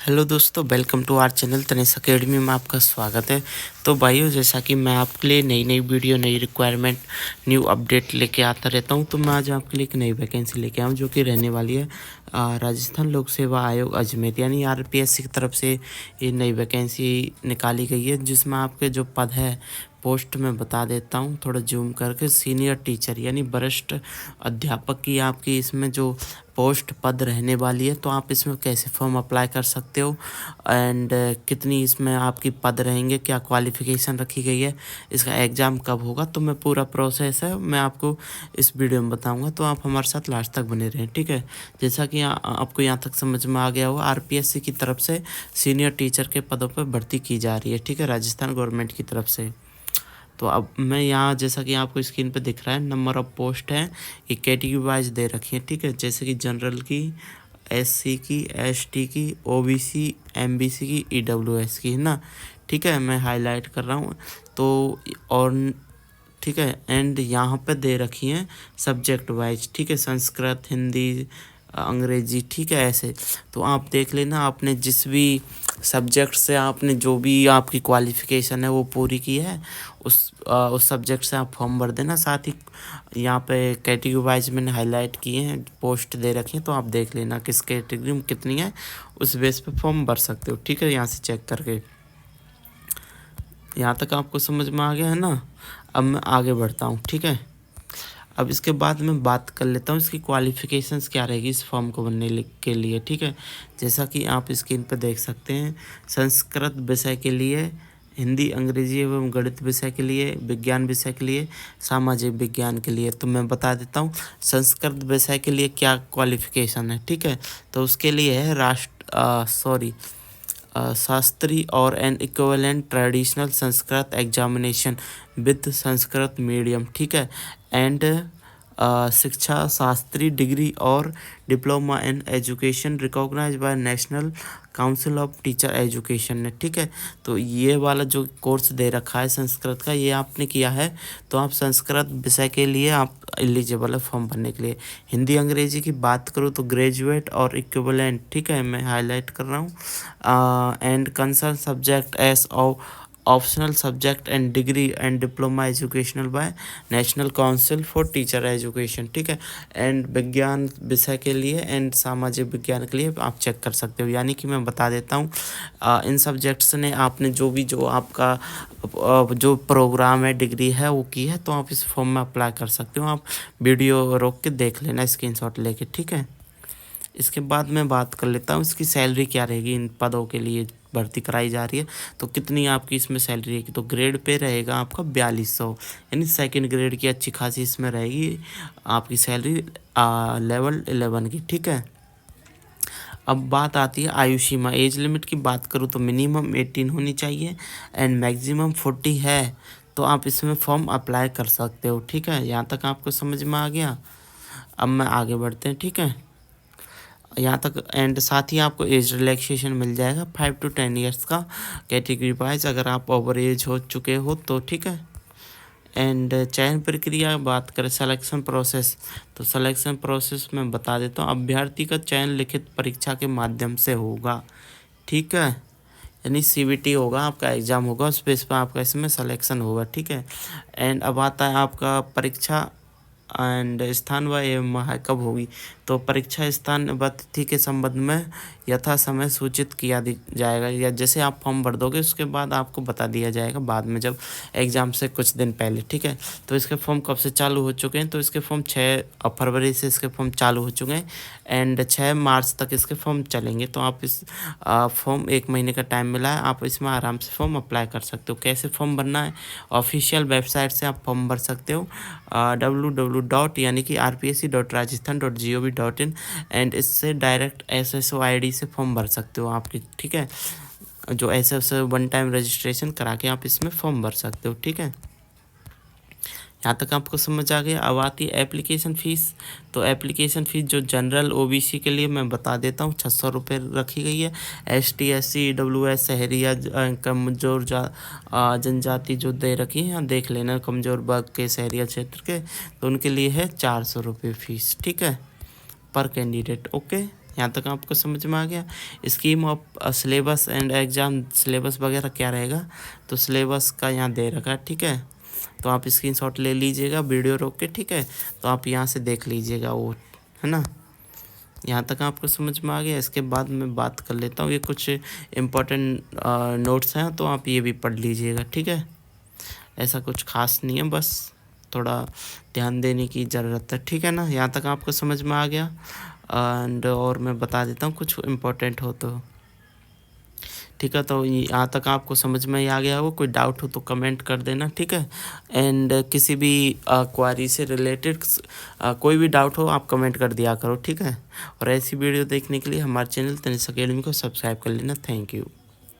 Hello दोस्तों, welcome to our channel Tanish academy में आपका स्वागत है। तो भाइयों, जैसा कि मैं आपके लिए नई नई वीडियो, नई रिक्वायरमेंट, न्यू अपडेट लेके आता रहता हूं, तो मैं आज आपके लिए एक नई वैकेंसी लेके आऊं जो कि रहने वाली है राजस्थान लोक सेवा आयोग अजमेर यानी आरपीएससी की तरफ से ये नई वैकेंसी निकाली गई है, जिसमें आपके जो पद है पोस्ट में बता देता हूँ थोड़ा जूम करके। सीनियर टीचर यानी वरिष्ठ अध्यापक की आपकी इसमें जो पोस्ट पद रहने वाली है, तो आप इसमें कैसे फॉर्म अप्लाई कर सकते हो एंड कितनी इसमें आपकी पद रहेंगे, क्या क्वालिफ़िकेशन रखी गई है, इसका एग्ज़ाम कब होगा, तो मैं पूरा प्रोसेस है मैं आपको इस वीडियो में बताऊंगा। तो आप हमारे साथ लास्ट तक बने रहें, ठीक है। जैसा कि आपको यहाँ तक समझ में आ गया हो, आरपीएससी की तरफ से सीनियर टीचर के पदों पर भर्ती की जा रही है, ठीक है, राजस्थान गवर्नमेंट की तरफ से। तो अब मैं यहाँ जैसा कि आपको स्क्रीन पे दिख रहा है, नंबर ऑफ पोस्ट है, ये कैटेगरी वाइज दे रखी है, ठीक है। जैसे कि जनरल की, एससी की, एसटी की, ओबीसी, एमबीसी की, ईडब्ल्यूएस की, है ना, ठीक है। मैं हाईलाइट कर रहा हूँ तो और ठीक है। एंड यहाँ पे दे रखी हैं सब्जेक्ट वाइज, ठीक है, संस्कृत, हिंदी, अंग्रेजी, ठीक है, ऐसे। तो आप देख लेना, आपने जिस भी सब्जेक्ट से आपने जो भी आपकी क्वालिफ़िकेशन है वो पूरी की है, उस सब्जेक्ट से आप फॉर्म भर देना। साथ ही यहाँ पे कैटेगरी वाइज मैंने हाईलाइट किए हैं, पोस्ट दे रखी हैं, तो आप देख लेना किस कैटेगरी में कितनी है, उस बेस पे फॉर्म भर सकते हो, ठीक है, यहाँ से चेक करके। यहाँ तक आपको समझ में आ गया है ना। अब मैं आगे बढ़ता हूँ, ठीक है। अब इसके बाद मैं बात कर लेता हूँ इसकी क्वालिफ़िकेशंस क्या रहेगी इस फॉर्म को भरने के लिए, ठीक है। जैसा कि आप स्क्रीन पर देख सकते हैं, संस्कृत विषय के लिए, हिंदी, अंग्रेजी एवं गणित विषय के लिए, विज्ञान विषय के लिए, सामाजिक विज्ञान के लिए। तो मैं बता देता हूँ संस्कृत विषय के लिए क्या क्वालिफ़िकेशन है, ठीक है। तो उसके लिए है शास्त्री और an equivalent traditional Sanskrit examination with Sanskrit medium, ठीक है। एंड शिक्षा शास्त्री डिग्री और diploma in education recognised by national council of teacher education ने, ठीक है। तो ये वाला जो कोर्स दे रखा है संस्कृत का, ये आपने किया है तो आप संस्कृत विषय के लिए आप एलिजिबल है फॉर्म भरने के लिए। हिंदी अंग्रेजी की बात करूँ तो ग्रेजुएट और इक्विवेलेंट, ठीक है, मैं हाईलाइट कर रहा हूँ। And concern subjects optional subject and degree and diploma educational by national council for teacher education, ठीक है। एंड विज्ञान विषय के लिए एंड सामाजिक विज्ञान के लिए आप चेक कर सकते हो। यानी कि मैं बता देता हूँ इन सब्जेक्ट्स ने आपने जो आपका जो प्रोग्राम है, डिग्री है वो की है, तो आप इस फॉर्म में अप्लाई कर सकते हो। आप वीडियो रोक के देख लेना स्क्रीनशॉट लेके, ठीक है। इसके बाद मैं बात कर लेता हूँ इसकी सैलरी क्या रहेगी, इन पदों के लिए भर्ती कराई जा रही है तो कितनी आपकी इसमें सैलरी रहेगी। तो ग्रेड पे रहेगा आपका 4200, यानी सेकंड ग्रेड की अच्छी खासी इसमें रहेगी आपकी सैलरी लेवल 11 की, ठीक है। अब बात आती है आयु सीमा, एज लिमिट की बात करूँ तो मिनिमम 18 होनी चाहिए एंड मैक्सिमम 40 है, तो आप इसमें फॉर्म अप्लाई कर सकते हो, ठीक है। यहाँ तक आपको समझ में आ गया। अब मैं आगे बढ़ते हैं, ठीक है, यहाँ तक। एंड साथ ही आपको एज रिलैक्सेशन मिल जाएगा 5 to 10 ईयर्स का कैटेगरी वाइज, अगर आप ओवर एज हो चुके हो तो, ठीक है। एंड चयन प्रक्रिया बात करें, सिलेक्शन प्रोसेस, तो सिलेक्शन प्रोसेस में बता देता हूँ, अभ्यर्थी का चयन लिखित परीक्षा के माध्यम से होगा, ठीक है, यानी सीबीटी होगा, आपका एग्ज़ाम होगा, उस बेस पर आपका इसमें सिलेक्शन होगा, ठीक है। एंड अब आता है आपका परीक्षा एंड स्थान व एवं कब होगी। तो परीक्षा स्थान व तिथि के संबंध में यथा समय सूचित किया जाएगा, या जैसे आप फॉर्म भर दोगे उसके बाद आपको बता दिया जाएगा बाद में, जब एग्ज़ाम से कुछ दिन पहले, ठीक है। तो इसके फॉर्म कब से चालू हो चुके हैं, तो इसके फॉर्म 6 फरवरी से इसके फॉर्म चालू हो चुके हैं एंड 6 मार्च तक इसके फॉर्म चलेंगे। तो आप इस फॉर्म 1 महीने का टाइम मिला है, आप इसमें आराम से फॉर्म अप्लाई कर सकते हो। कैसे फॉर्म भरना है, ऑफिशियल वेबसाइट से आप फॉर्म भर सकते हो, www. यानी कि rpsc.rajasthan.gov.in, एंड इससे डायरेक्ट SSO ID से फॉर्म भर सकते हो आपकी, ठीक है। जो SSO 1 टाइम रजिस्ट्रेशन करा के आप इसमें फॉर्म भर सकते हो, ठीक है। यहाँ तक आपको समझ आ गया। अब आती है एप्लीकेशन फ़ीस, तो एप्लीकेशन फ़ीस जो जनरल ओबीसी के लिए मैं बता देता हूँ 600 रुपये रखी गई है। ST SC EWS शहरी या कमज़ोर जनजाति जो दे रखी है, यहाँ देख लेना, कमज़ोर वर्ग के शहरी क्षेत्र के, तो उनके लिए है 400 रुपये फ़ीस, ठीक है, पर कैंडिडेट, ओके। यहाँ तक आपको समझ में आ गया। Scheme of syllabus and exam syllabus वगैरह क्या रहेगा, तो सिलेबस का यहाँ दे रखा है, ठीक है। तो आप स्क्रीनशॉट ले लीजिएगा वीडियो रोक के, ठीक है। तो आप यहाँ से देख लीजिएगा वो, है ना। यहाँ तक आपको समझ में आ गया। इसके बाद मैं बात कर लेता हूँ, ये कुछ इम्पोर्टेंट नोट्स हैं, तो आप ये भी पढ़ लीजिएगा, ठीक है। ऐसा कुछ खास नहीं है, बस थोड़ा ध्यान देने की ज़रूरत है, ठीक है ना। यहाँ तक आपको समझ में आ गया। एंड और मैं बता देता हूँ कुछ इम्पोर्टेंट हो तो, ठीक है। तो यहाँ तक आपको समझ में ही आ गया हो। कोई डाउट हो तो कमेंट कर देना, ठीक है। एंड किसी भी क्वारी से रिलेटेड कोई भी डाउट हो आप कमेंट कर दिया करो, ठीक है। और ऐसी वीडियो देखने के लिए हमारे चैनल तनिष्क अकेडमी को सब्सक्राइब कर लेना। Thank you.